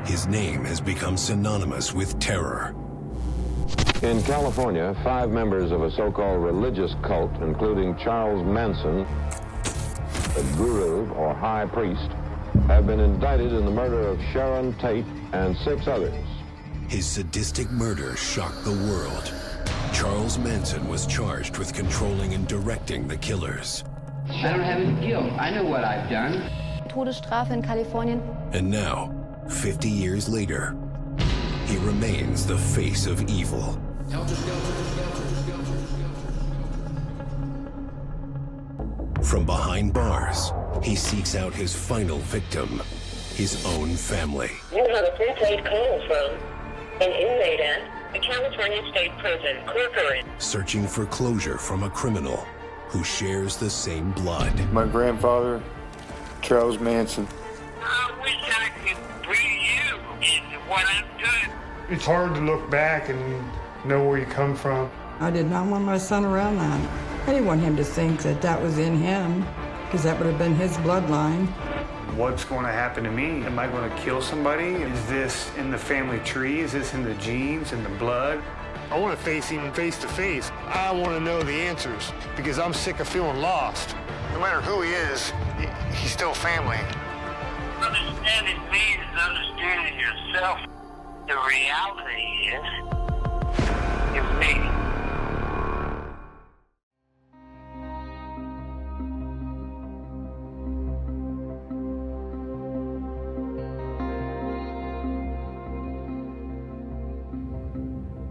his name has become synonymous with terror. In California, 5 members of a so-called religious cult, including Charles Manson, the guru or high priest, have been indicted in the murder of Sharon Tate and 6 others. His sadistic murder shocked the world. Charles Manson was charged with controlling and directing the killers. I don't have any guilt. I know what I've done. Todesstrafe in Kalifornien. And now, 50 years later, he remains the face of evil. From behind bars, he seeks out his final victim, his own family. You have a prepaid call from an inmate at the California State Prison, Corcoran. Searching for closure from a criminal who shares the same blood. My grandfather, Charles Manson. I wish I could be you in what I'm doing. It's hard to look back and know where you come from. I did not want my son around that. I didn't want him to think that that was in him, because that would have been his bloodline. What's going to happen to me? Am I going to kill somebody? Is this in the family tree? Is this in the genes, in the blood? I want to face him face to face. I want to know the answers because I'm sick of feeling lost. No matter who he is, he's still family. Understanding me is understanding yourself. The reality is me.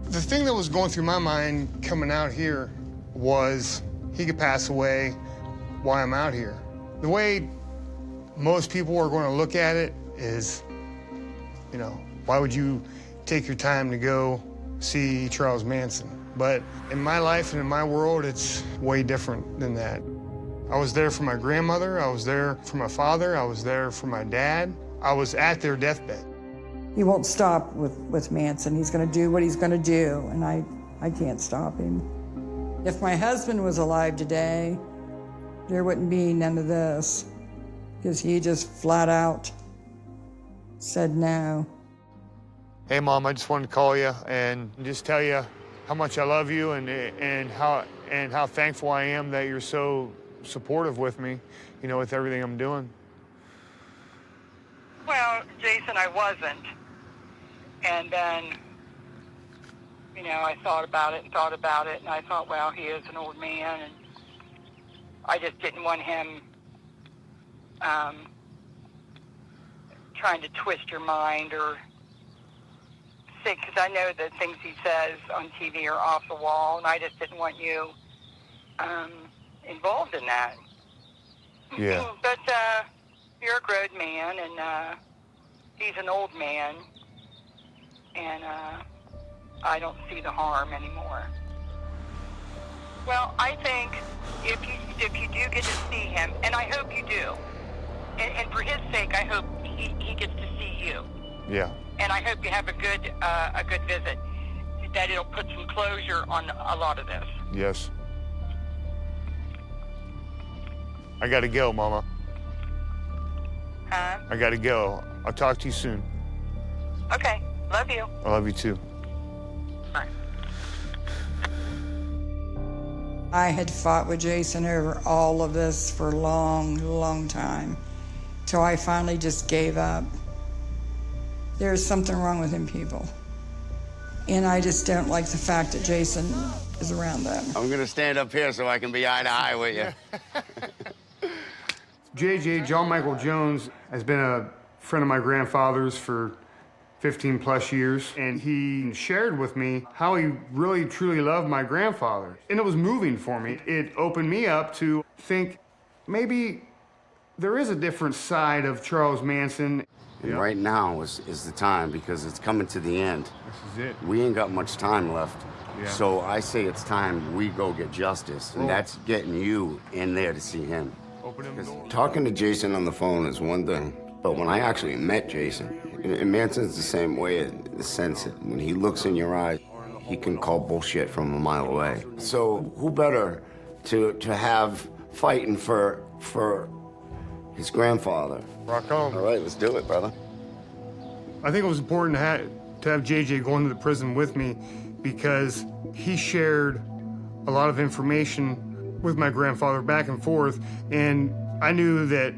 The thing that was going through my mind coming out here was he could pass away while I'm out here. The way most people are going to look at it is, you know, why would you take your time to go see Charles Manson? But in my life and in my world, it's way different than that. I was there for my grandmother, I was there for my father, I was there for my dad. I was at their deathbed. He won't stop with Manson. He's going to do what he's going to do, and I can't stop him. If my husband was alive today, there wouldn't be none of this, because he just flat out said no. Hey, Mom, I just wanted to call you and just tell you how much I love you and how thankful I am that you're so supportive with me, you know, with everything I'm doing. Well, Jason, I wasn't. And then, you know, I thought about it, and I thought, well, he is an old man, and I just didn't want him trying to twist your mind or think, because I know that things he says on TV are off the wall, and I just didn't want you involved in that. Yeah. But you're a grown man, and he's an old man, and I don't see the harm anymore. Well, I think if you do get to see him, and I hope you do, and for his sake, I hope he gets to see you. Yeah. And I hope you have a good visit, that it'll put some closure on a lot of this. Yes. I gotta go, Mama. Huh? I gotta go. I'll talk to you soon. Okay. Love you. I love you too. Bye. I had fought with Jason over all of this for a long, long time, till I finally just gave up. There's something wrong with him, people. And I just don't like the fact that Jason is around them. I'm gonna stand up here so I can be eye to eye with you. JJ, John Michael Jones, has been a friend of my grandfather's for 15 plus years, and he shared with me how he really truly loved my grandfather. And it was moving for me. It opened me up to think maybe there is a different side of Charles Manson. And right now is the time, because it's coming to the end. This is it. We ain't got much time left. Yeah. So I say it's time we go get justice, and that's getting you in there to see him. Open him the door. Talking to Jason on the phone is one thing, but when I actually met Jason, and Manson's the same way in the sense that when he looks in your eyes, he can call bullshit from a mile away. So who better to have fighting for his grandfather? Rock on. All right, let's do it, brother. I think it was important to have JJ go into the prison with me because he shared a lot of information with my grandfather back and forth, and I knew that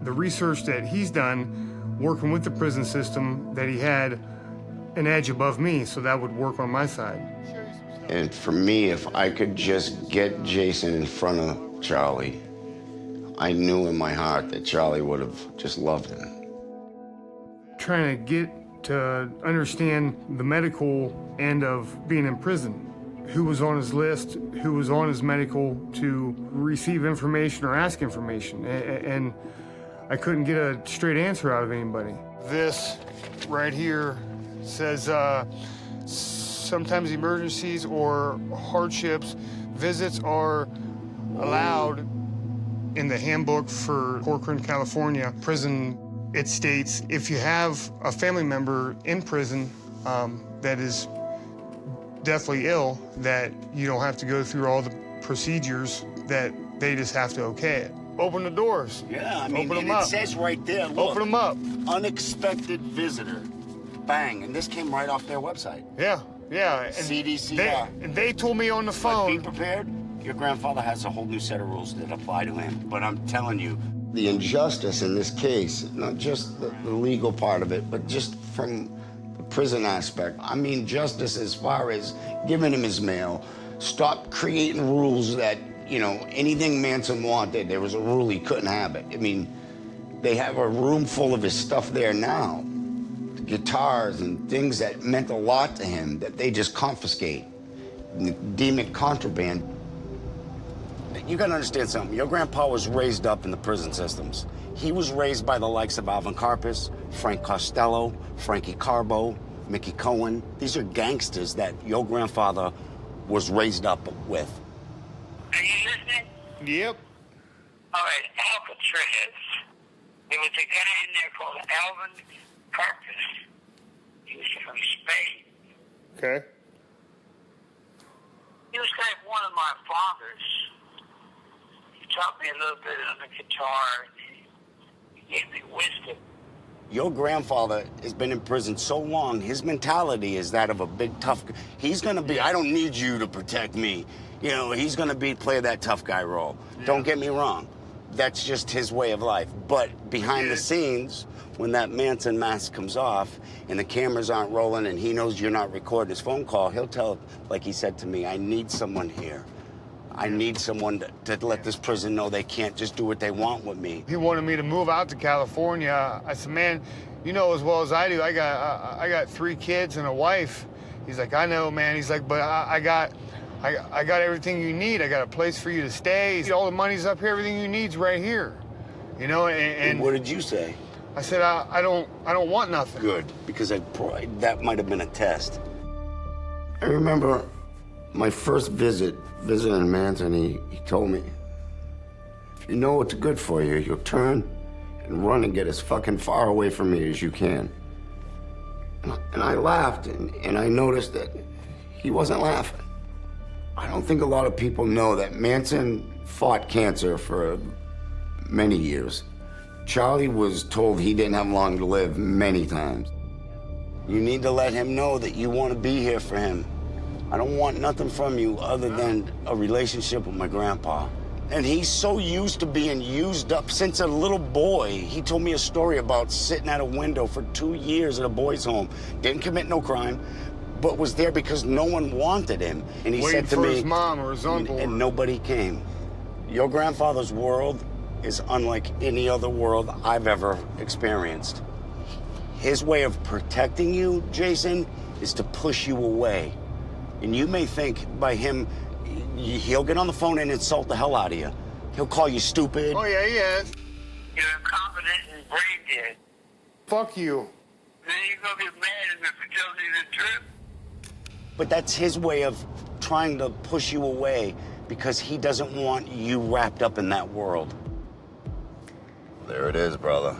the research that he's done working with the prison system, that he had an edge above me, so that would work on my side. And for me, if I could just get Jason in front of Charlie, I knew in my heart that Charlie would have just loved him. Trying to get to understand the medical end of being in prison. Who was on his list, who was on his medical to receive information or ask information. And I couldn't get a straight answer out of anybody. This right here says sometimes emergencies or hardships, visits are allowed. In the handbook for Corcoran, California prison, it states if you have a family member in prison that is deathly ill, that you don't have to go through all the procedures, that they just have to okay it. Open the doors. Yeah, I mean, Open them it up. says right there, look. Open them up. Unexpected visitor. Bang, and this came right off their website. Yeah, yeah. And CDCR. They told me on the But phone. be prepared. Your grandfather has a whole new set of rules that apply to him. But I'm telling you, the injustice in this case, not just the legal part of it, but just from the prison aspect. I mean, justice as far as giving him his mail, stop creating rules that, you know, anything Manson wanted, there was a rule he couldn't have it. I mean, they have a room full of his stuff there now, guitars and things that meant a lot to him that they just confiscate, deem it contraband. You gotta understand something. Your grandpa was raised up in the prison systems. He was raised by the likes of Alvin Karpis, Frank Costello, Frankie Carbo, Mickey Cohen. These are gangsters that your grandfather was raised up with. Are you listening? Yep. All right, Alcatraz. There was a guy in there called Alvin Karpis. He was from Spain. Okay. He was like one of my fathers. He taught me a little bit on the guitar, and he gave me wisdom. Your grandfather has been in prison so long, his mentality is that of a big tough guy. He's gonna be, I don't need you to protect me. You know, he's gonna play that tough guy role. Yeah. Don't get me wrong. That's just his way of life. But behind the scenes, when that Manson mask comes off and the cameras aren't rolling and he knows you're not recording his phone call, he'll tell, like he said to me, I need someone here. I need someone to let this prison know they can't just do what they want with me. He wanted me to move out to California. I said, man, you know as well as I do, I got 3 kids and a wife. He's like, I know, man. He's like, but I got everything you need. I got a place for you to stay. All the money's up here. Everything you need's right here. You know, and what did you say? I said, I don't want nothing. Good, because that might have been a test. I remember my first visiting Manson, he told me, if you know what's good for you, you'll turn and run and get as fucking far away from me as you can. And I laughed, and I noticed that he wasn't laughing. I don't think a lot of people know that Manson fought cancer for many years. Charlie was told he didn't have long to live many times. You need to let him know that you want to be here for him. I don't want nothing from you other than a relationship with my grandpa. And he's so used to being used up since a little boy. He told me a story about sitting at a window for 2 years at a boys' home. Didn't commit no crime, but was there because no one wanted him. And he said to me, his mom or his uncle. And nobody came. Your grandfather's world is unlike any other world I've ever experienced. His way of protecting you, Jason, is to push you away. And you may think by him, he'll get on the phone and insult the hell out of you. He'll call you stupid. Oh, yeah, he is. You're incompetent and brain dead. Fuck you. Then you're going to get mad at me for telling me the truth. But that's his way of trying to push you away because he doesn't want you wrapped up in that world. There it is, brother.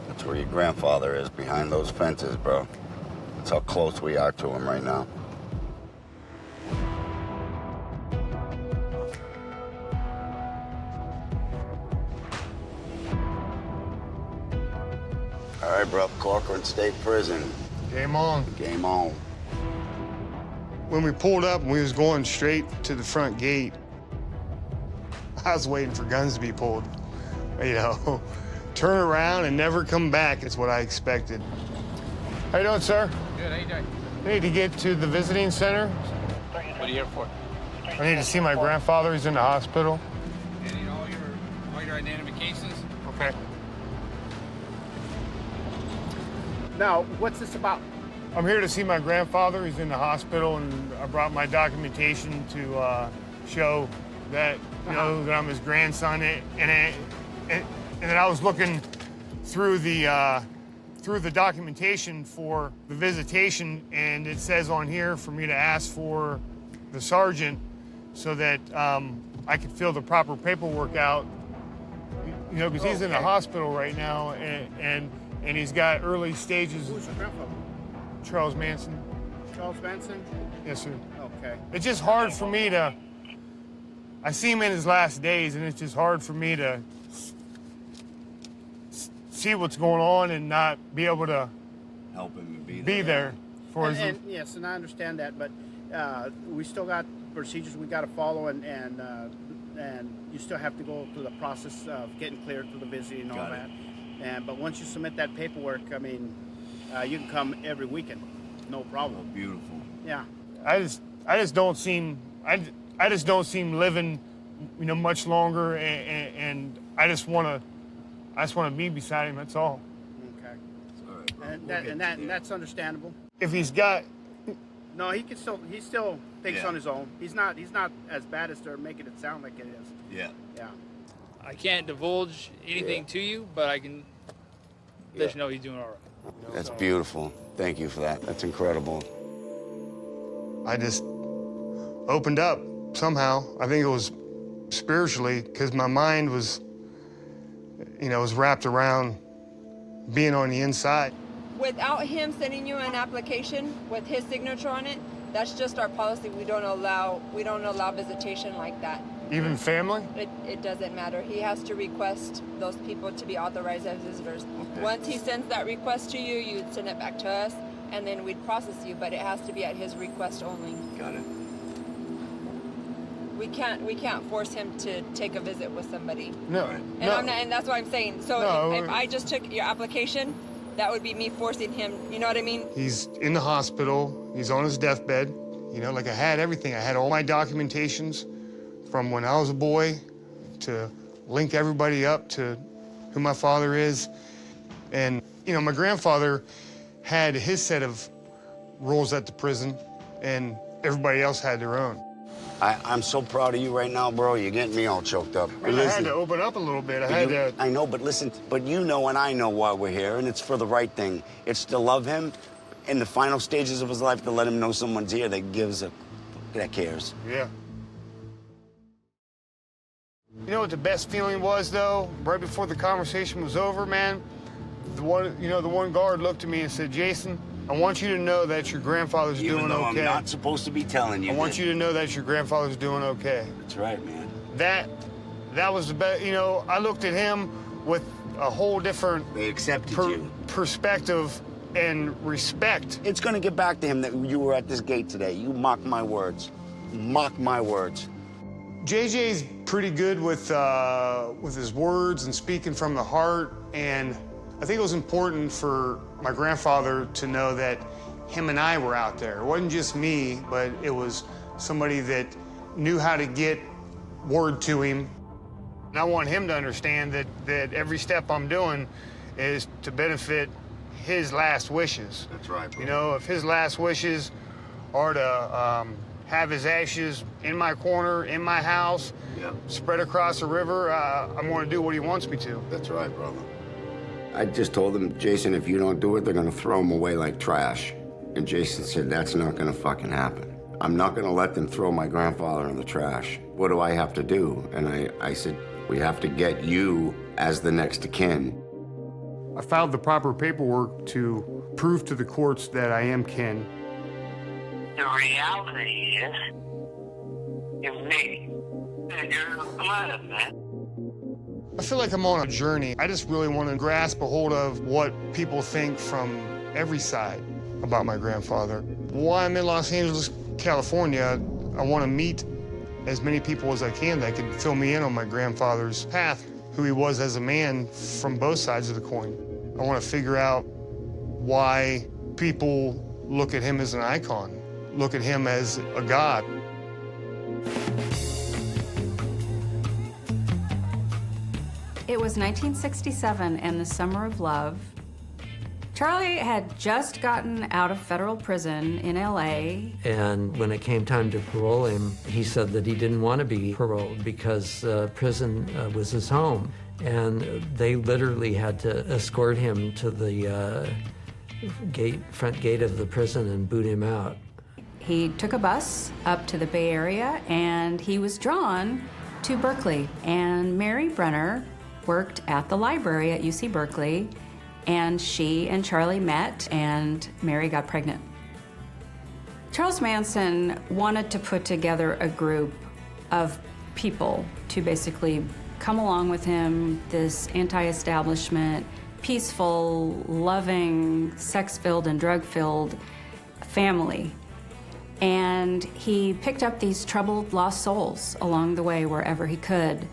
That's where your grandfather is, behind those fences, bro. That's how close we are to him right now. All right, bro. Corcoran State Prison. Game on. Game on. When we pulled up and we was going straight to the front gate, I was waiting for guns to be pulled. You know, turn around and never come back is what I expected. How you doing, sir? Good, how you doing? I need to get to the visiting center. What are you here for? I need to see my grandfather. He's in the hospital. You need all your identifications? Okay. Now, what's this about? I'm here to see my grandfather. He's in the hospital, and I brought my documentation to show that, you know, that I'm his grandson. And then I was looking through the documentation for the visitation, and it says on here for me to ask for the sergeant so that I could fill the proper paperwork out. You know, because he's in the hospital right now, and he's got early stages. Who's your grandfather? Charles Manson. Charles Manson? Yes, sir. Okay. It's just hard for me to. I see him in his last days, and it's just hard for me to see what's going on and not be able to Help him be there for his. And yes, and I understand that, but we still got procedures we got to follow, and you still have to go through the process of getting cleared for the visit and all that. But once you submit that paperwork, I mean, you can come every weekend, no problem. Oh, beautiful. Yeah. I just don't seem living, you know, much longer, and I just want to be beside him. That's all. Okay. All right, bro. And that's understandable. If he's got. No, he still thinks on his own. He's not as bad as they're making it sound like it is. Yeah. Yeah. I can't divulge anything to you, but I can let you know he's doing all right. That's beautiful. Thank you for that. That's incredible. I just opened up somehow. I think it was spiritually, because my mind was, you know, was wrapped around being on the inside. Without him sending you an application with his signature on it, that's just our policy. We don't allow visitation like that. Even family? It doesn't matter. He has to request those people to be authorized as visitors. Okay. Once he sends that request to you, you'd send it back to us, and then we'd process you, but it has to be at his request only. Got it. We can't force him to take a visit with somebody. No. And that's what I'm saying. So if I just took your application, that would be me forcing him, you know what I mean? He's in the hospital. He's on his deathbed. You know, like I had everything. I had all my documentations from when I was a boy to link everybody up to who my father is. And, you know, my grandfather had his set of rules at the prison, and everybody else had their own. I'm so proud of you right now, bro. You're getting me all choked up. I had to open up a little bit. I know, but listen, but you know and I know why we're here, and it's for the right thing. It's to love him in the final stages of his life, to let him know someone's here that cares. Yeah. You know what the best feeling was, though? Right before the conversation was over, man, the one guard looked at me and said, "Jason, I want you to know that your grandfather's doing okay." Even though I'm not supposed to be telling you. I want you to know that your grandfather's doing okay. That's right, man. That was the best. You know, I looked at him with a whole different They accepted you. Perspective and respect. It's gonna get back to him that you were at this gate today. You mock my words. Mock my words. JJ's pretty good with his words and speaking from the heart, and I think it was important for my grandfather to know that him and I were out there. It wasn't just me, but it was somebody that knew how to get word to him. And I want him to understand that every step I'm doing is to benefit his last wishes. That's right, bro. You know, if his last wishes are to have his ashes in my corner, in my house, spread across the river, I'm going to do what he wants me to. That's right, brother. I just told him, Jason, if you don't do it, they're going to throw him away like trash. And Jason said, that's not going to fucking happen. I'm not going to let them throw my grandfather in the trash. What do I have to do? And I said, we have to get you as the next of kin. I filed the proper paperwork to prove to the courts that I am kin. The reality is, you're me. And you're in the blood, man. I feel like I'm on a journey. I just really want to grasp a hold of what people think from every side about my grandfather. While I'm in Los Angeles, California, I want to meet as many people as I can that could fill me in on my grandfather's path, who he was as a man from both sides of the coin. I want to figure out why people look at him as an icon, look at him as a god. It was 1967 and the summer of love. Charlie had just gotten out of federal prison in LA. And when it came time to parole him, he said that he didn't want to be paroled because prison was his home. And they literally had to escort him to the front gate of the prison and boot him out. He took a bus up to the Bay Area and he was drawn to Berkeley. And Mary Brenner worked at the library at UC Berkeley, and she and Charlie met, and Mary got pregnant. Charles Manson wanted to put together a group of people to basically come along with him, this anti-establishment, peaceful, loving, sex-filled and drug-filled family. And he picked up these troubled, lost souls along the way wherever he could.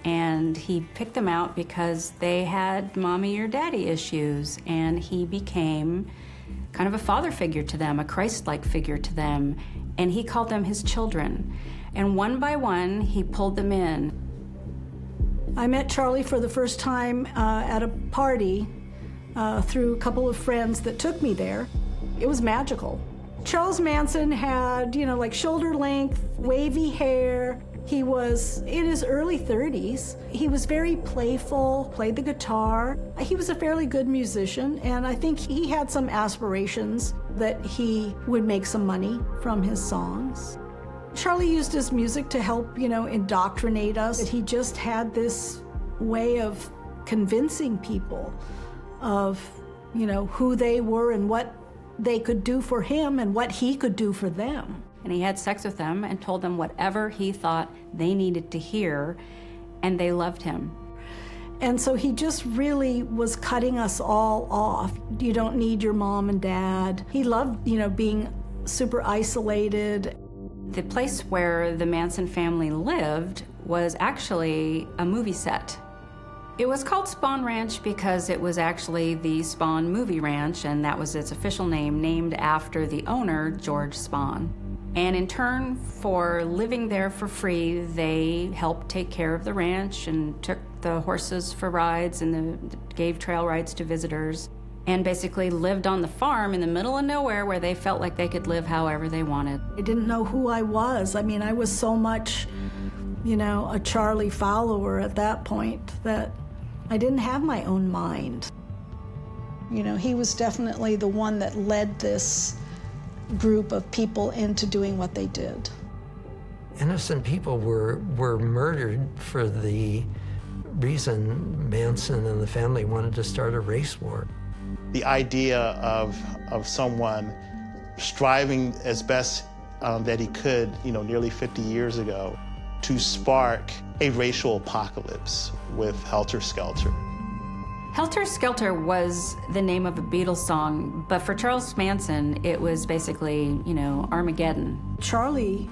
And he picked them out because they had mommy or daddy issues, and he became kind of a father figure to them, a Christ-like figure to them, and he called them his children. And one by one, he pulled them in. I met Charlie for the first time at a party through a couple of friends that took me there. It was magical. Charles Manson had, like shoulder length, wavy hair. He was in his early 30s. He was very playful, played the guitar. He was a fairly good musician, and I think he had some aspirations that he would make some money from his songs. Charlie used his music to help, indoctrinate us. He just had this way of convincing people of, who they were and what they could do for him and what he could do for them. And he had sex with them and told them whatever he thought they needed to hear, and they loved him. And so he just really was cutting us all off. You don't need your mom and dad. He loved, being super isolated. The place where the Manson family lived was actually a movie set. It was called Spahn Ranch because it was actually the Spahn movie ranch, and that was its official name, named after the owner, George Spahn. And in turn for living there for free, they helped take care of the ranch and took the horses for rides and gave trail rides to visitors, and basically lived on the farm in the middle of nowhere where they felt like they could live however they wanted. I didn't know who I was. I mean, I was so much, a Charlie follower at that point that I didn't have my own mind. He was definitely the one that led this group of people into doing what they did. Innocent people were murdered for the reason Manson and the family wanted to start a race war. The idea of someone striving as best that he could, nearly 50 years ago, to spark a racial apocalypse with Helter Skelter. Helter Skelter was the name of a Beatles song, but for Charles Manson, it was basically, Armageddon. Charlie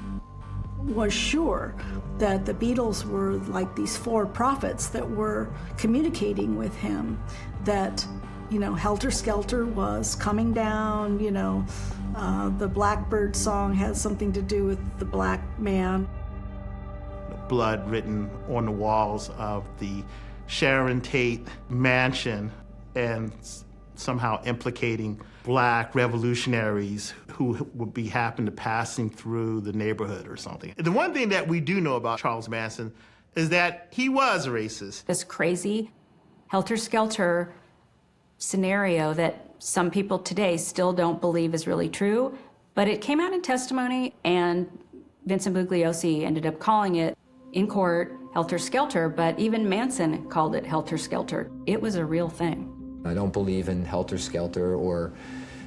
was sure that the Beatles were like these four prophets that were communicating with him, that, Helter Skelter was coming down, the Blackbird song has something to do with the black man. Blood written on the walls of the Sharon Tate mansion, and somehow implicating black revolutionaries who would be happen to passing through the neighborhood or something. The one thing that we do know about Charles Manson is that he was a racist. This crazy Helter Skelter scenario that some people today still don't believe is really true, but it came out in testimony, and Vincent Bugliosi ended up calling it in court Helter Skelter, but even Manson called it Helter Skelter. It was a real thing. I don't believe in Helter Skelter or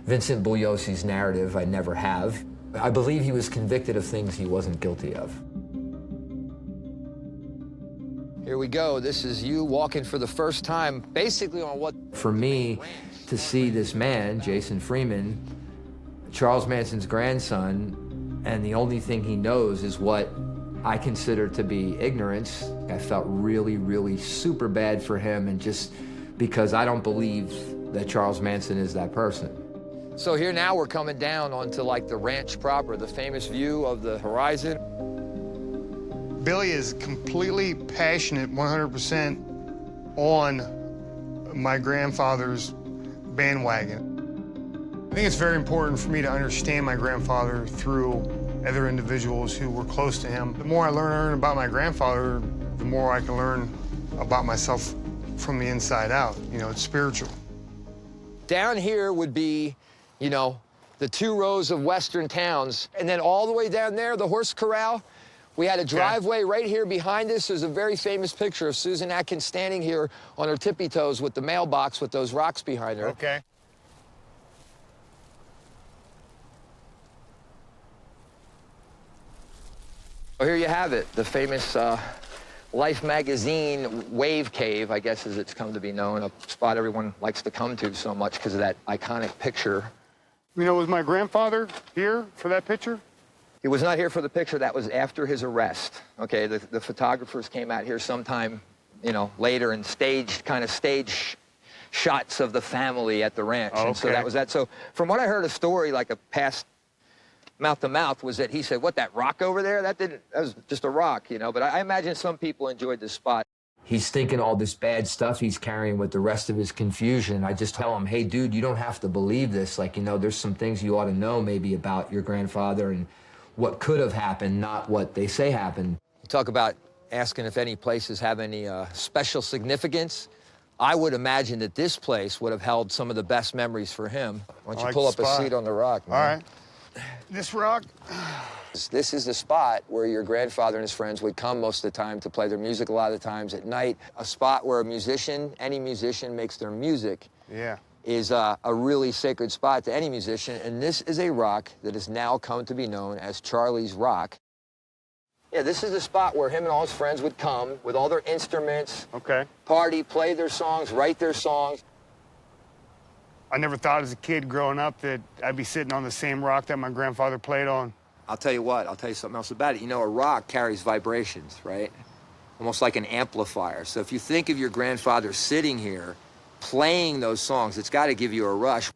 Vincent Bugliosi's narrative. I never have. I believe he was convicted of things he wasn't guilty of. Here we go. This is you walking for the first time, basically on what... For me, to see this man, Jason Freeman, Charles Manson's grandson, and the only thing he knows is what I consider to be ignorance. I felt really, really super bad for him, and just because I don't believe that Charles Manson is that person. So here now we're coming down onto like the ranch proper, the famous view of the horizon. Billy is completely passionate, 100% on my grandfather's bandwagon. I think it's very important for me to understand my grandfather through other individuals who were close to him. The more I learn about my grandfather, the more I can learn about myself from the inside out. You know, it's spiritual. Down here would be, you know, the 2 rows of western towns, and then all the way down there, the horse corral. We had a driveway right here behind us. There's a very famous picture of Susan Atkins standing here on her tippy toes with the mailbox with those rocks behind her. Okay. Well, here you have it, the famous Life magazine Wave Cave, I guess as it's come to be known, a spot everyone likes to come to so much because of that iconic picture. You know, was my grandfather here for that picture? He was not here for the picture. That was after his arrest. Okay, the photographers came out here sometime, you know, later and staged shots of the family at the ranch. Oh, okay. And so that was that. So from what I heard, a story like a past mouth to mouth was that he said, "What, that rock over there? That was just a rock, you know." But I imagine some people enjoyed this spot. He's thinking all this bad stuff he's carrying with the rest of his confusion. I just tell him, "Hey, dude, you don't have to believe this. Like, you know, there's some things you ought to know maybe about your grandfather and what could have happened, not what they say happened." You talk about asking if any places have any special significance. I would imagine that this place would have held some of the best memories for him. Why don't you pull up a seat on the rock, man? All right. This rock? This is the spot where your grandfather and his friends would come most of the time to play their music a lot of the times at night. A spot where a musician, any musician, makes their music. Yeah. Is a really sacred spot to any musician, and this is a rock that has now come to be known as Charlie's Rock. Yeah, this is the spot where him and all his friends would come with all their instruments, party, play their songs, write their songs. I never thought as a kid growing up that I'd be sitting on the same rock that my grandfather played on. I'll tell you what, I'll tell you something else about it. You know, a rock carries vibrations, right? Almost like an amplifier. So if you think of your grandfather sitting here playing those songs, it's got to give you a rush.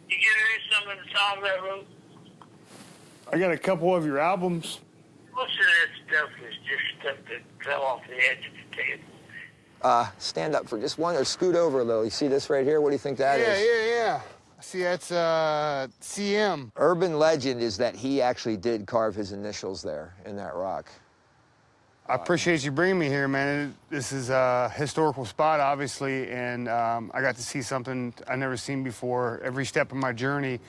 Did you hear some of the songs I wrote? I got a couple of your albums. Most of that stuff is just stuff that fell off the edge of the table. Stand up for just one, or scoot over a little. You see this right here? What do you think that is? Yeah. See, that's CM. Urban legend is that he actually did carve his initials there in that rock. I appreciate you bringing me here, man. This is a historical spot, obviously, and I got to see something I've never seen before. Every step of my journey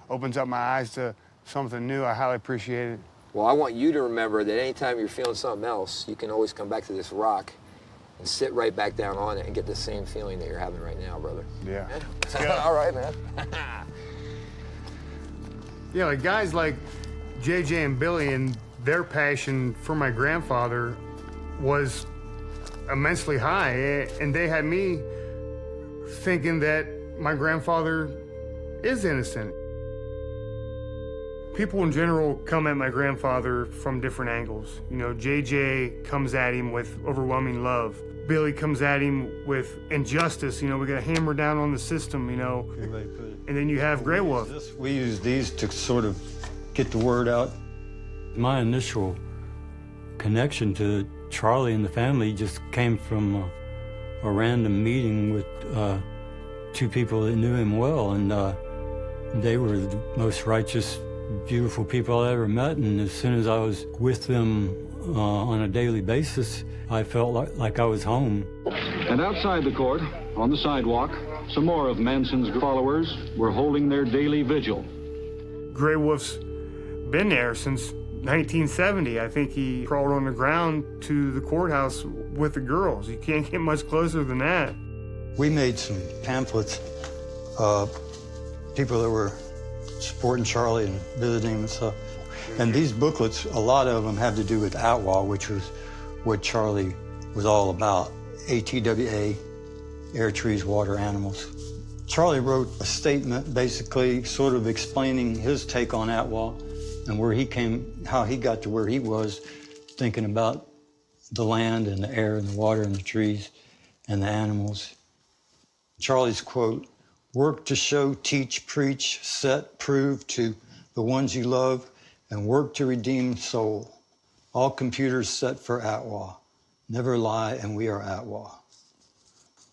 opens up my eyes to something new. I highly appreciate it. Well, I want you to remember that anytime you're feeling something else, you can always come back to this rock and sit right back down on it and get the same feeling that you're having right now, brother. Yeah. All right, man. Yeah, like guys like JJ and Billy and their passion for my grandfather was immensely high, and they had me thinking that my grandfather is innocent. People in general come at my grandfather from different angles. You know, JJ comes at him with overwhelming love. Billy comes at him with injustice. You know, we got to hammer down on the system, you know. And then you have Grey Wolf. We use these to sort of get the word out. My initial connection to Charlie and the family just came from a random meeting with 2 people that knew him well, and they were the most righteous, beautiful people I ever met, and as soon as I was with them on a daily basis, I felt like I was home. And outside the court, on the sidewalk, some more of Manson's followers were holding their daily vigil. Grey Wolf's been there since 1970. I think he crawled on the ground to the courthouse with the girls. You can't get much closer than that. We made some pamphlets, people that were supporting Charlie and visiting him and stuff. And these booklets, a lot of them have to do with Outlaw, which was what Charlie was all about. ATWA, air, trees, water, animals. Charlie wrote a statement basically sort of explaining his take on Atwa and where he came, how he got to where he was, thinking about the land and the air and the water and the trees and the animals. Charlie's quote, "Work to show, teach, preach, set, prove to the ones you love, and work to redeem soul. All computers set for Atwa. Never lie, and we are Atwa."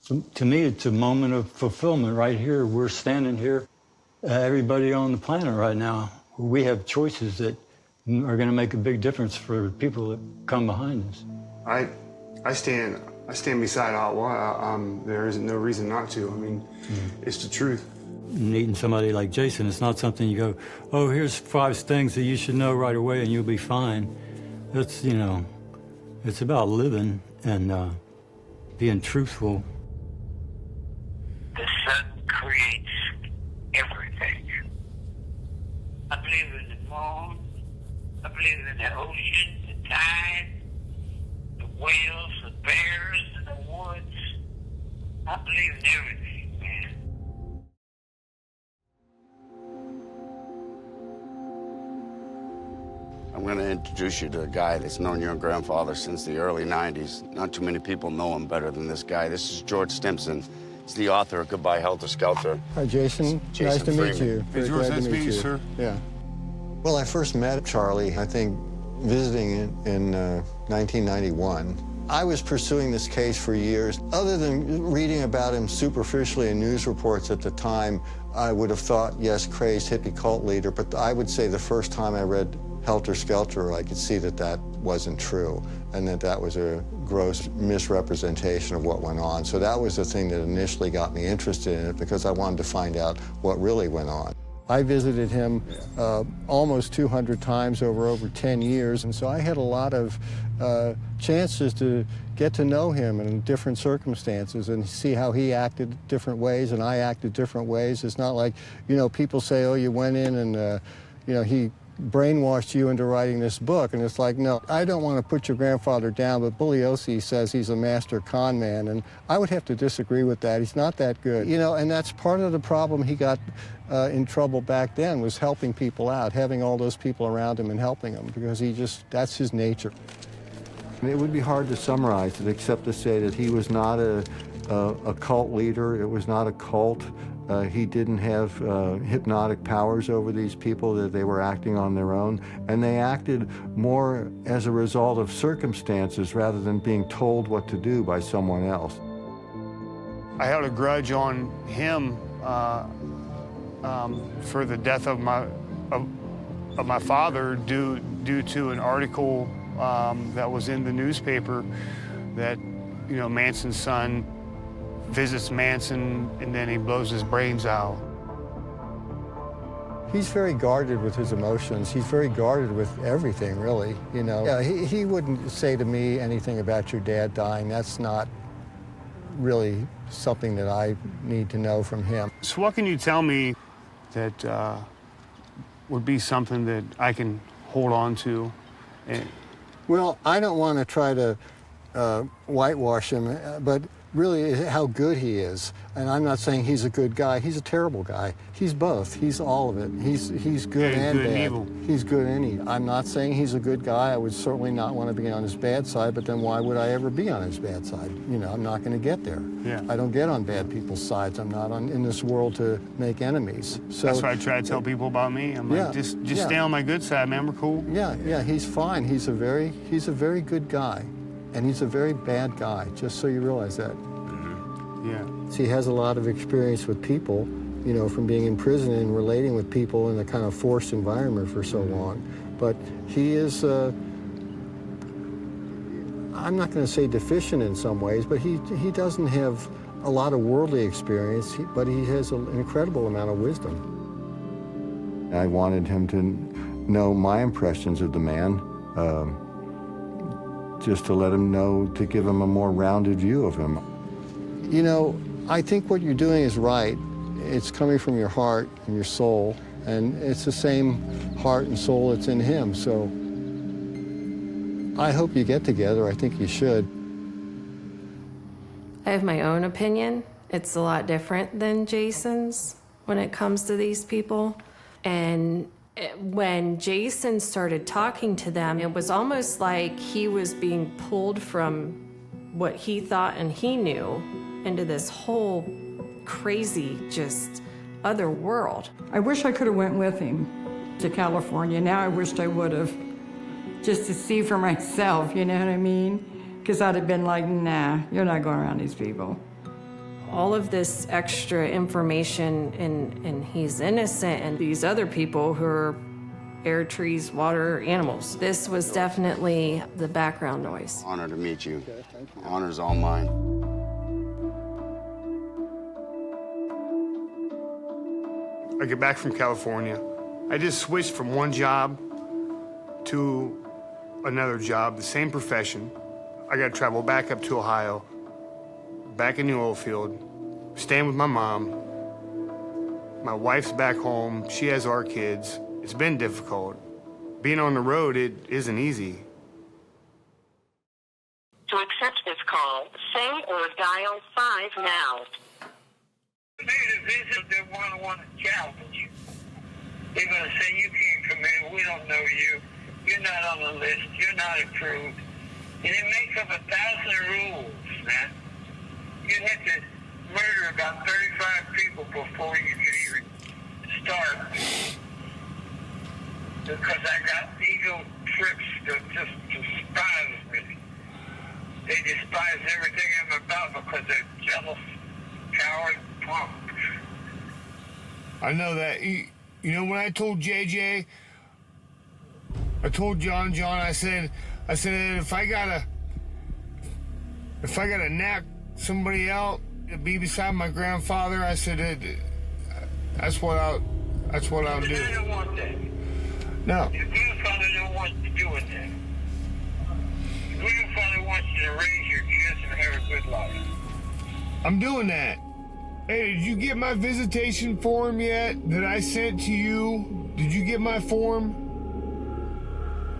So, to me, it's a moment of fulfillment right here. We're standing here, everybody on the planet right now. We have choices that are going to make a big difference for the people that come behind us. I stand beside Atwa. There isn't no reason not to. I mean, it's the truth. Meeting somebody like Jason, it's not something you go, oh, here's 5 things that you should know right away and you'll be fine. It's, you know, it's about living and being truthful. The sun creates everything. I believe in the moon. I believe in the ocean, the tide, the whales, the bears, and the woods. I believe in everything, man. I'm going to introduce you to a guy that's known your grandfather since the early 90s. Not too many people know him better than this guy. This is George Stimson. He's the author of Goodbye, Helter Skelter. Hi, Jason. Nice to meet you. Hey, George, nice to meet you, sir. Yeah. Well, I first met Charlie, I think, visiting in 1991. I was pursuing this case for years. Other than reading about him superficially in news reports at the time, I would have thought, yes, crazed hippie cult leader, but I would say the first time I read Helter Skelter, I could see that that wasn't true and that that was a gross misrepresentation of what went on. So that was the thing that initially got me interested in it because I wanted to find out what really went on. I visited him almost 200 times over 10 years, and so I had a lot of chances to get to know him in different circumstances and see how he acted different ways and I acted different ways. It's not like, you know, people say, oh, you went in and, you know, he brainwashed you into writing this book. And it's like, no, I don't want to put your grandfather down, but Bugliosi says he's a master con man, and I would have to disagree with that. He's not that good. You know, and that's part of the problem he got in trouble back then, was helping people out, having all those people around him and helping them, because he just, that's his nature. It would be hard to summarize it except to say that he was not a cult leader. It was not a cult. He didn't have hypnotic powers over these people, that they were acting on their own, and they acted more as a result of circumstances rather than being told what to do by someone else. I held a grudge on him for the death of my father due to an article that was in the newspaper that, you know, Manson's son visits Manson and then he blows his brains out. He's very guarded with his emotions. He's very guarded with everything, really, you know. Yeah, he wouldn't say to me anything about your dad dying. That's not really something that I need to know from him. So what can you tell me that would be something that I can hold on to? Well, I don't want to try to whitewash him, but really how good he is. And I'm not saying he's a good guy. He's a terrible guy. He's both. He's all of it. He's good and bad. Evil. He's good and evil. I'm not saying he's a good guy. I would certainly not want to be on his bad side, but then why would I ever be on his bad side? You know, I'm not going to get there. Yeah. I don't get on bad people's sides. I'm not in this world to make enemies. So that's why I try to tell people about me. I'm like, just stay on my good side, man. We're cool. Yeah, he's fine. He's a very good guy. And he's a very bad guy, just so you realize that. Yeah. So he has a lot of experience with people, you know, from being in prison and relating with people in a kind of forced environment for so long. But he is, I'm not going to say deficient in some ways, but he doesn't have a lot of worldly experience, but he has an incredible amount of wisdom. I wanted him to know my impressions of the man, just to let him know, to give him a more rounded view of him. You know, I think what you're doing is right. It's coming from your heart and your soul, and it's the same heart and soul that's in him. So I hope you get together. I think you should. I have my own opinion. It's a lot different than Jason's when it comes to these people. And when Jason started talking to them, it was almost like he was being pulled from what he thought and he knew into this whole crazy, just other world. I wish I could have went with him to California. Now I wished I would have, just to see for myself, you know what I mean? Because I'd have been like, nah, you're not going around these people. All of this extra information, and he's innocent, and these other people who are air, trees, water, animals. This was definitely the background noise. Honor to meet you. Okay, thank you. Honor's all mine. I get back from California. I just switched from one job to another job, the same profession. I got to travel back up to Ohio, back in the oil field, staying with my mom. My wife's back home. She has our kids. It's been difficult. Being on the road, it isn't easy. To accept this call, say or dial 5 now. You need a visit, they want to challenge you. They're going to say, you can't come in, we don't know you, you're not on the list, you're not approved. And it makes up 1,000 rules, man. You have to murder about 35 people before you can even start. Because I got ego trips that just despise me. They despise everything I'm about because they're jealous, coward punks. I know that. You know, when I told JJ, I told John, I said, if I gotta knock somebody out to be beside my grandfather, I said, that's what I'll do. I don't want that. No. Your grandfather don't want you doing that. Your grandfather wants you to raise your kids and have a good life. I'm doing that. Hey, did you get my visitation form yet that I sent to you? Did you get my form?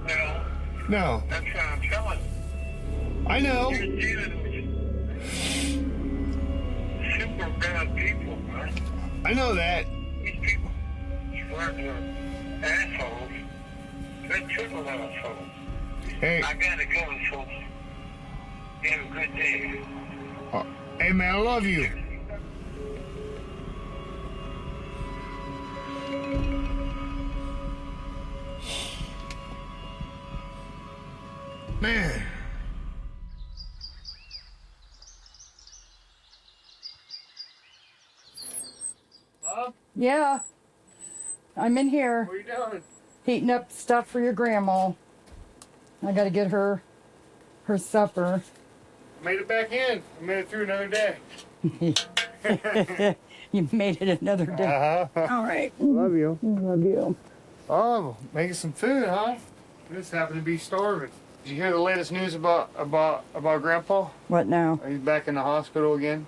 No. No. That's what I'm telling you. I know. You're dealing with super bad people, man. I know that. These people swear they're assholes. They're triple assholes. Hey. I gotta go, so you have a good day. Hey, man, I love you. Man. Yeah. I'm in here. What are you doing? Heating up stuff for your grandma. I gotta get her supper. I made it back in. I made it through another day. You made it another day. Uh-huh. All right. Love you. Love you. Oh, making some food, huh? I just happen to be starving. Did you hear the latest news about Grandpa? What now? He's back in the hospital again.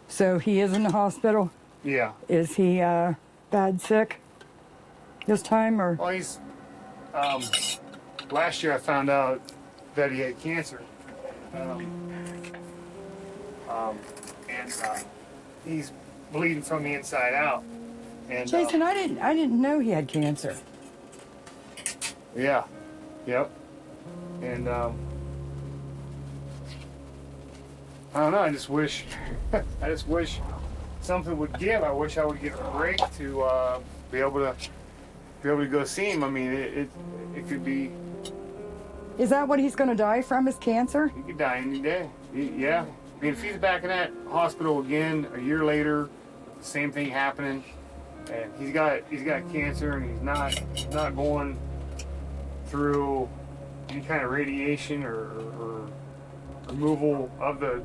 So he is in the hospital? Yeah. Is he bad sick this time, or? Well, he's. Last year I found out that he had cancer. He's bleeding from the inside out. And Jason, I didn't know he had cancer. Yeah. Yep. And I don't know. I just wish something would give. I wish I would get a break to be able to go see him. I mean, it could be. Is that what he's going to die from? Is cancer? He could die any day. Yeah. I mean, if he's back in that hospital again a year later, same thing happening, and he's got cancer, and he's not going through any kind of radiation or removal of the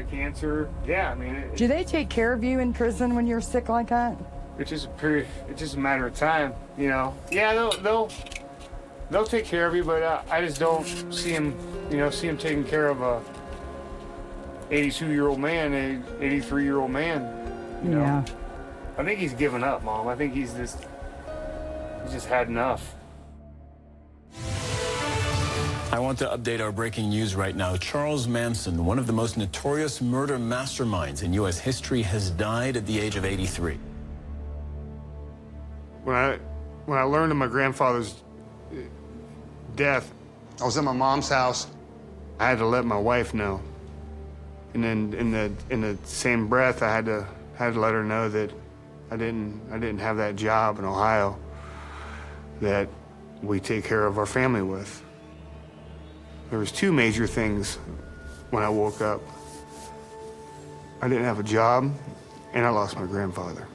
cancer. Yeah, I mean. Do they take care of you in prison when you're sick like that? It's just a matter of time, you know. Yeah, they'll take care of you, but I just don't see him taking care of a 82-year-old man, a 83-year-old man. You know? Yeah. I think he's given up, Mom. I think he's just had enough. I want to update our breaking news right now. Charles Manson, one of the most notorious murder masterminds in U.S. history, has died at the age of 83. When I learned of my grandfather's death, I was at my mom's house. I had to let my wife know. And then in the same breath, I had to let her know that I didn't have that job in Ohio that we take care of our family with. There was two major things when I woke up. I didn't have a job, and I lost my grandfather.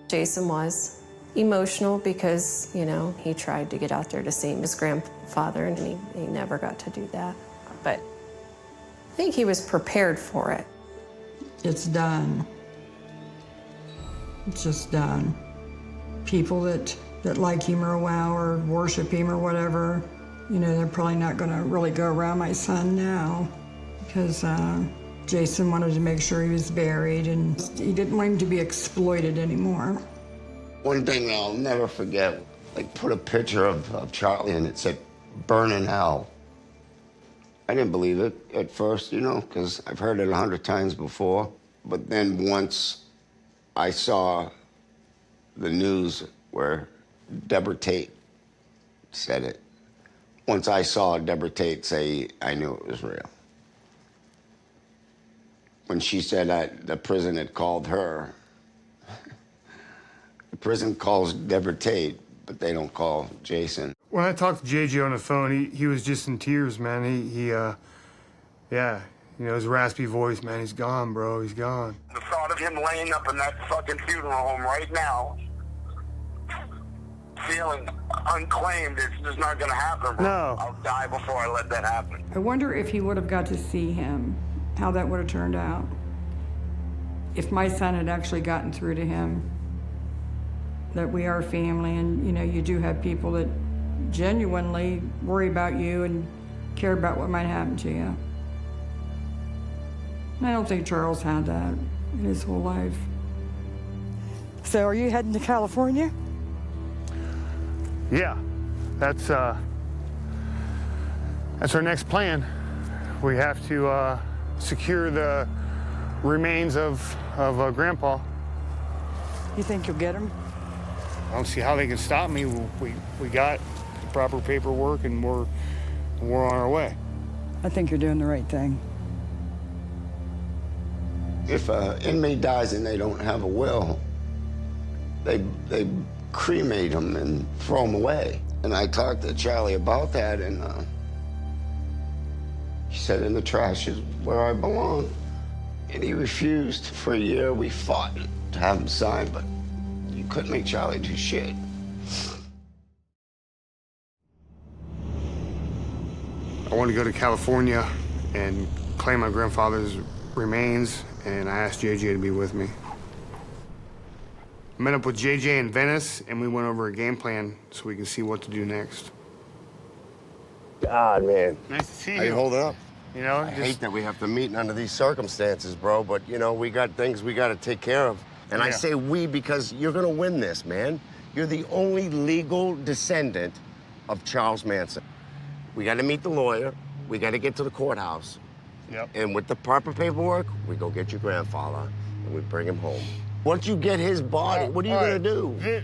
Jason was emotional because, you know, he tried to get out there to see his grandfather, and he never got to do that. But I think he was prepared for it. It's done. It's just done. People that like him or wow or worship him or whatever, you know, they're probably not going to really go around my son now because Jason wanted to make sure he was buried and he didn't want him to be exploited anymore. One thing I'll never forget, like put a picture of Charlie and it said, "Burn in hell." I didn't believe it at first, you know, because I've heard it 100 times before. But then once I saw the news where Deborah Tate said it, once I saw Deborah Tate say, I knew it was real. When she said that the prison had called her, the prison calls Deborah Tate, but they don't call Jason. When I talked to JJ on the phone, he was just in tears, man. Yeah, you know, his raspy voice, man, he's gone, bro, he's gone. The thought of him laying up in that fucking funeral home right now, feeling unclaimed, it's just not gonna happen, bro. No. I'll die before I let that happen. I wonder if he would have got to see him, how that would have turned out. If my son had actually gotten through to him, that we are family, and you know, you do have people that genuinely worry about you and care about what might happen to you. And I don't think Charles had that in his whole life. So are you heading to California? Yeah, that's our next plan. We have to secure the remains of Grandpa. You think you'll get him? I don't see how they can stop me. We got the proper paperwork and we're on our way. I think you're doing the right thing. If an inmate dies and they don't have a will, they cremate him and throw him away. And I talked to Charlie about that, and he said, in the trash is where I belong. And he refused. For a year, we fought to have him sign, but you couldn't make Charlie do shit. I want to go to California and claim my grandfather's remains, and I asked JJ to be with me. I met up with JJ in Venice, and we went over a game plan so we can see what to do next. God, man. Nice to see you. How you holding up? You know, I hate that we have to meet under these circumstances, bro, but, you know, we got things we got to take care of. And I say we because you're going to win this, man. You're the only legal descendant of Charles Manson. We got to meet the lawyer. We got to get to the courthouse. Yep. And with the proper paperwork, we go get your grandfather and we bring him home. Once you get his body, what are you going to do?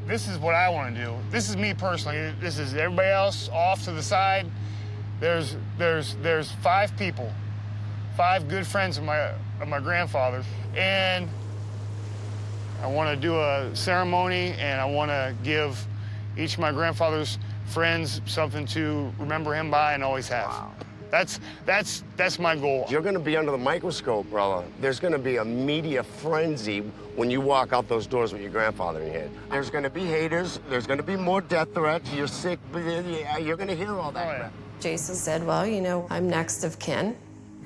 This is what I want to do. This is me personally. This is everybody else off to the side. There's 5 people, 5 good friends of my grandfather, and I want to do a ceremony, and I want to give each of my grandfather's friends something to remember him by and always have. Wow. That's my goal. You're going to be under the microscope, brother. There's going to be a media frenzy when you walk out those doors with your grandfather in your head. There's going to be haters. There's going to be more death threats. You're sick. You're going to hear all that crap. Jason said, well, you know, I'm next of kin,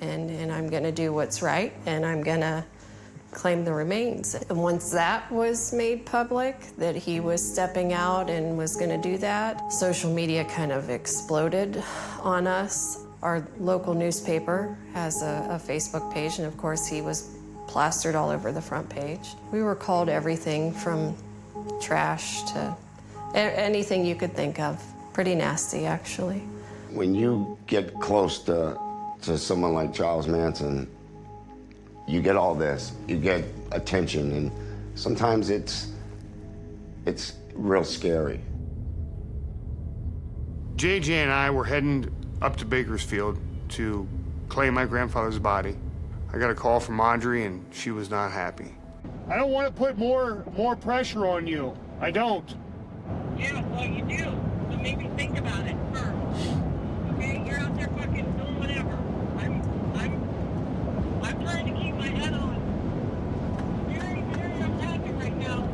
and I'm going to do what's right, and I'm going to claim the remains. And once that was made public, that he was stepping out and was going to do that, social media kind of exploded on us. Our local newspaper has a Facebook page, and of course he was plastered all over the front page. We were called everything from trash to Anything you could think of. Pretty nasty, actually. When you get close to someone like Charles Manson, you get all this. You get attention, and sometimes it's real scary. JJ and I were heading up to Bakersfield to claim my grandfather's body. I got a call from Audrey, and she was not happy. I don't want to put more pressure on you. I don't. Yeah, well, you do. So maybe think about it first. Okay, you're out there fucking doing whatever. I'm trying to keep my head on. Very, very unhappy right now.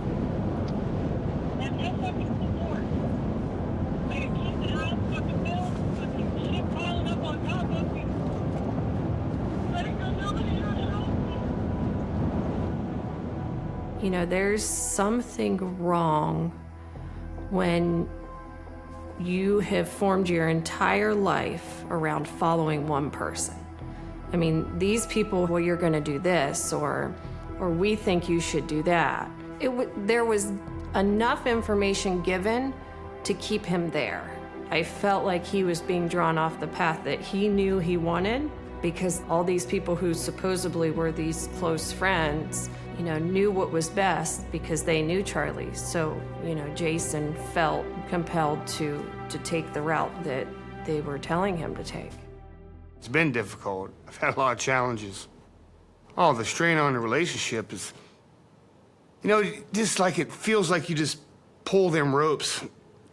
And no fucking support. I can keep the house, fucking bills, fucking shit piling up on top of me. But I got nobody here to help me. You know, there's something wrong when you have formed your entire life around following one person. I mean, these people, well, you're going to do this, or we think you should do that. There was enough information given to keep him there. I felt like he was being drawn off the path that he knew he wanted, because all these people who supposedly were these close friends, you know, knew what was best because they knew Charlie. So, you know, Jason felt compelled to take the route that they were telling him to take. It's been difficult. I've had a lot of challenges. Oh, the strain on the relationship is, you know, just like it feels like you just pull them ropes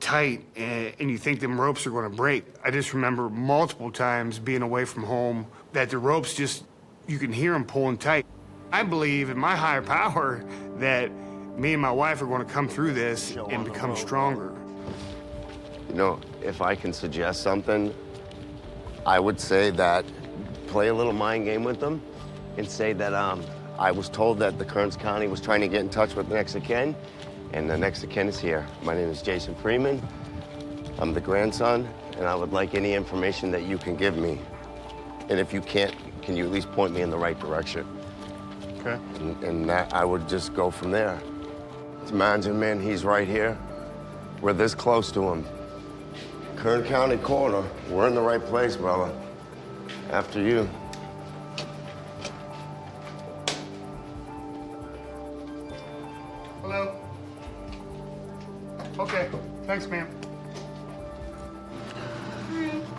tight and you think them ropes are going to break. I just remember multiple times being away from home that the ropes just, you can hear them pulling tight. I believe in my higher power that me and my wife are going to come through this and become stronger. You know, if I can suggest something, I would say that play a little mind game with them and say that I was told that the Kearns County was trying to get in touch with the next of kin, and the next of kin is here. My name is Jason Freeman. I'm the grandson, and I would like any information that you can give me. And if you can't, can you at least point me in the right direction? Okay. And that I would just go from there. It's Manson, man, he's right here. We're this close to him. Kern County corner, we're in the right place, brother. After you. Hello. Okay, thanks, ma'am.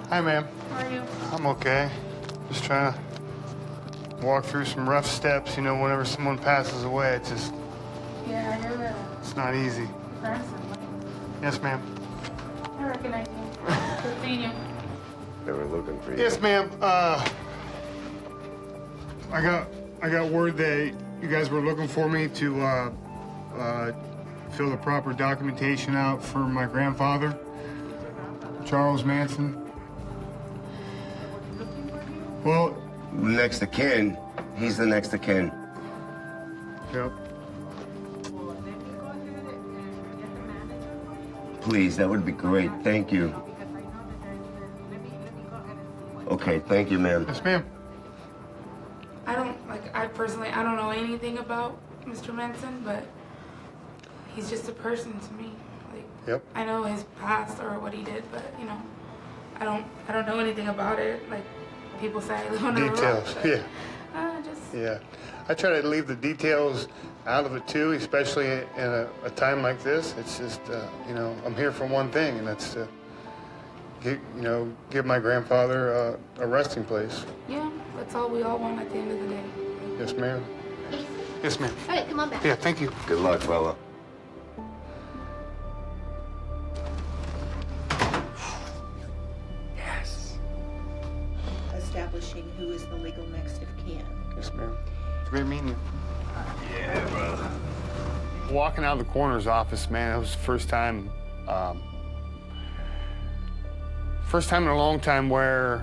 Hi, ma'am. How are you? I'm okay. Just trying to walk through some rough steps. You know, whenever someone passes away, it's just, Yeah, I know that. it's not easy. Grandson. Yes, ma'am. I recognize you. Good seeing you. They were looking for you. Yes, ma'am. I got word that you guys were looking for me to fill the proper documentation out for my grandfather, Charles Manson. Well, next of kin, he's the next of kin. Yep. Please, that would be great. Thank you. Okay, thank you, ma'am. Yes, ma'am. I don't know anything about Mr. Manson, but he's just a person to me. Like, yep. I know his past or what he did, but you know, I don't know anything about it. Like people say, I live on a rock, Details, but, yeah. Just Yeah. I try to leave the details out of it too, especially in a time like this. It's just, you know, I'm here for one thing, and that's to give my grandfather a resting place. yeah, that's all we all want at the end of the day. Yes, ma'am. Yes, ma'am. All right, come on back. Yeah, thank you. Good luck, fella. Yes. Establishing who is the legal next of kin. Yes, ma'am. It's great meeting you. Yeah, brother. Walking out of the coroner's office, man, it was the first time in a long time where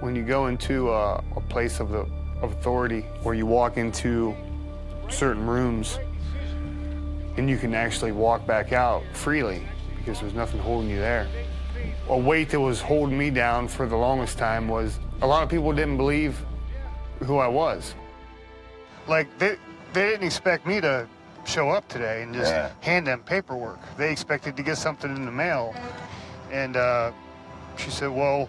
when you go into a place of authority, where you walk into certain rooms and you can actually walk back out freely because there's nothing holding you there. A weight that was holding me down for the longest time was a lot of people didn't believe who I was. Like, they didn't expect me to show up today and just hand them paperwork. They expected to get something in the mail. And she said, well,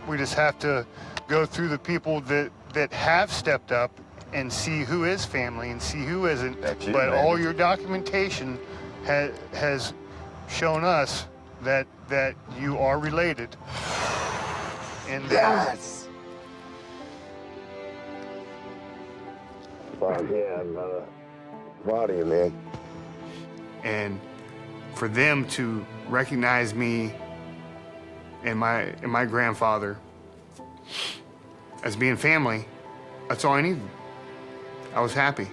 we just have to go through the people that have stepped up and see who is family and see who isn't. But all your documentation has shown us that you are related. And Yes! Fuck yeah, brother. Proud of you, man. And for them to recognize me and my grandfather as being family, that's all I needed. I was happy.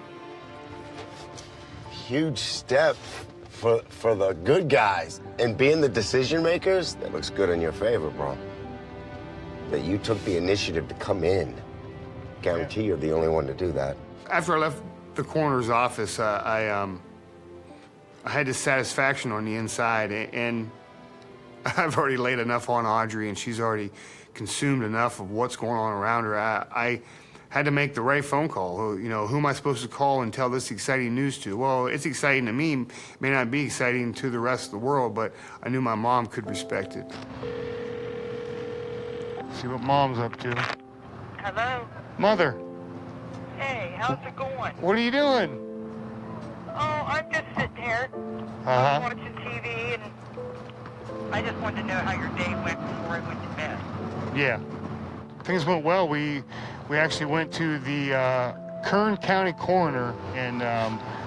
Huge step for the good guys. And being the decision makers, that looks good in your favor, bro. That you took the initiative to come in. Guarantee you're the only one to do that. After I left the coroner's office, I had this satisfaction on the inside, and I've already laid enough on Audrey, and she's already consumed enough of what's going on around her. I had to make the right phone call. You know, who am I supposed to call and tell this exciting news to? Well, it's exciting to me, may not be exciting to the rest of the world, but I knew my mom could respect it. See what Mom's up to. Hello? Mother. Hey, how's it going? What are you doing? Oh, I'm just sitting here. Uh-huh. Watching TV, and I just wanted to know how your day went before I went to bed. Yeah. Things went well. We actually went to the Kern County coroner, and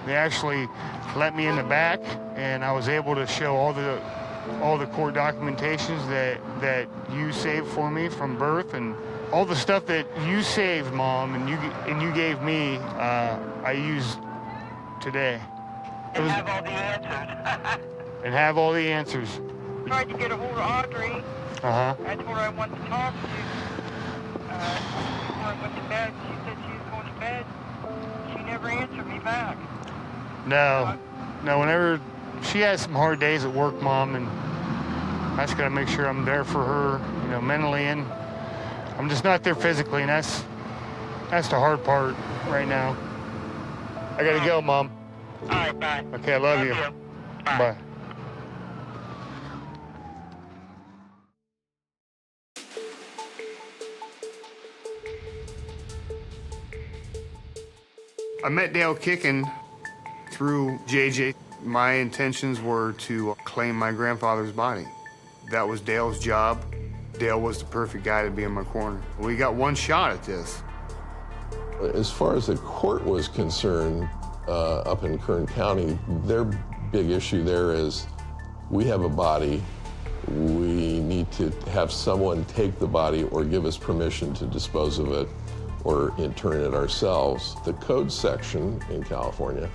they actually let me in the back, and I was able to show all the court documentations that you saved for me from birth, and all the stuff that you saved, Mom, and you gave me, I used today. And have all the answers. And have all the answers. Tried to get a hold of Audrey. Uh-huh. I told her I wanted to talk to you. Before I went to bed, she said she was going to bed. She never answered me back. No, whenever she has some hard days at work, Mom, and I just gotta make sure I'm there for her, you know, mentally, and I'm just not there physically, and that's the hard part right now. I gotta go, Mom. All right, bye. Okay, I love you. Bye. I met Dale Kickin through JJ. My intentions were to claim my grandfather's body. That was Dale's job. Dale was the perfect guy to be in my corner. We got one shot at this. As far as the court was concerned, up in Kern County, their big issue there is we have a body. We need to have someone take the body or give us permission to dispose of it or intern it ourselves. The code section in California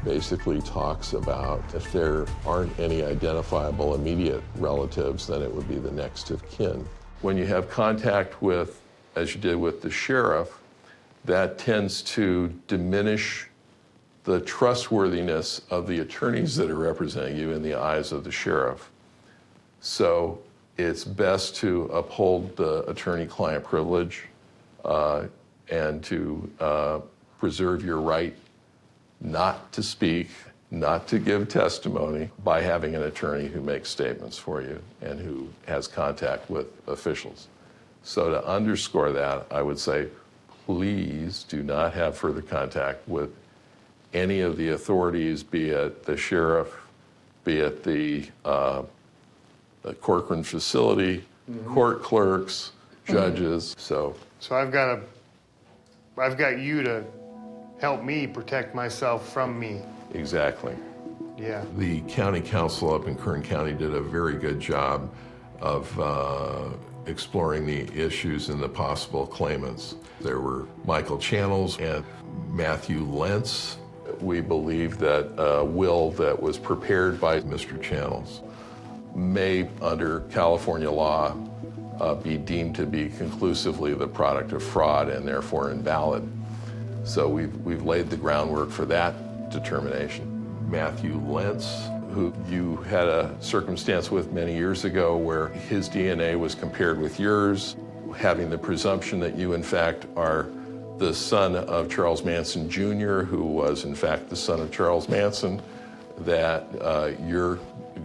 basically talks about if there aren't any identifiable immediate relatives, then it would be the next of kin. When you have contact with, as you did with the sheriff, that tends to diminish the trustworthiness of the attorneys that are representing you in the eyes of the sheriff. So it's best to uphold the attorney-client privilege and to preserve your right not to speak, not to give testimony by having an attorney who makes statements for you and who has contact with officials. So to underscore that, I would say, please do not have further contact with any of the authorities, be it the sheriff, be it the Corcoran facility, court clerks, judges. So I've got you to help me protect myself from me. Exactly. Yeah. The county council up in Kern County did a very good job of exploring the issues and the possible claimants. There were Michael Channels and Matthew Lentz. We believe that a will that was prepared by Mr. Channels may, under California law, be deemed to be conclusively the product of fraud and therefore invalid. So we've laid the groundwork for that determination. Matthew Lentz, who you had a circumstance with many years ago where his DNA was compared with yours, having the presumption that you in fact are the son of Charles Manson Jr., who was in fact the son of Charles Manson, that your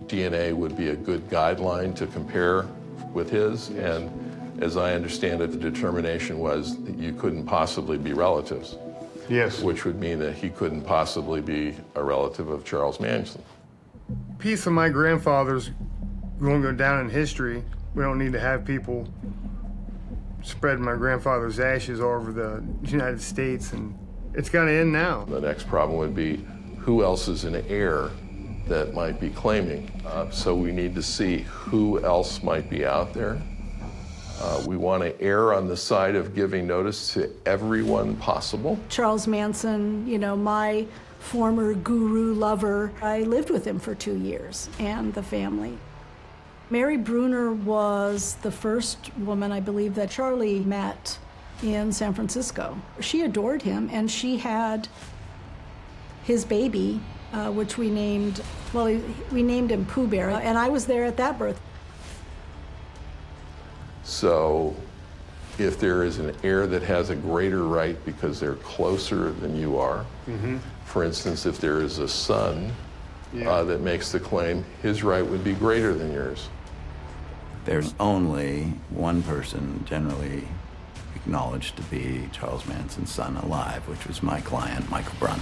DNA would be a good guideline to compare with his. And as I understand it, the determination was that you couldn't possibly be relatives. Yes. Which would mean that he couldn't possibly be a relative of Charles Manson. A piece of my grandfather's going to go down in history. We don't need to have people spreading my grandfather's ashes all over the United States, and it's got to end now. The next problem would be who else is an heir that might be claiming. So we need to see who else might be out there. We want to err on the side of giving notice to everyone possible. Charles Manson, you know, my former guru lover, I lived with him for 2 years, and the family. Mary Brunner was the first woman, I believe, that Charlie met in San Francisco. She adored him, and she had his baby, which we named, well, we named him Pooh Bear, and I was there at that birth. So if there is an heir that has a greater right because they're closer than you are, for instance, if there is a son that makes the claim, his right would be greater than yours. There's only one person generally acknowledged to be Charles Manson's son alive, which was my client, Michael Brunner.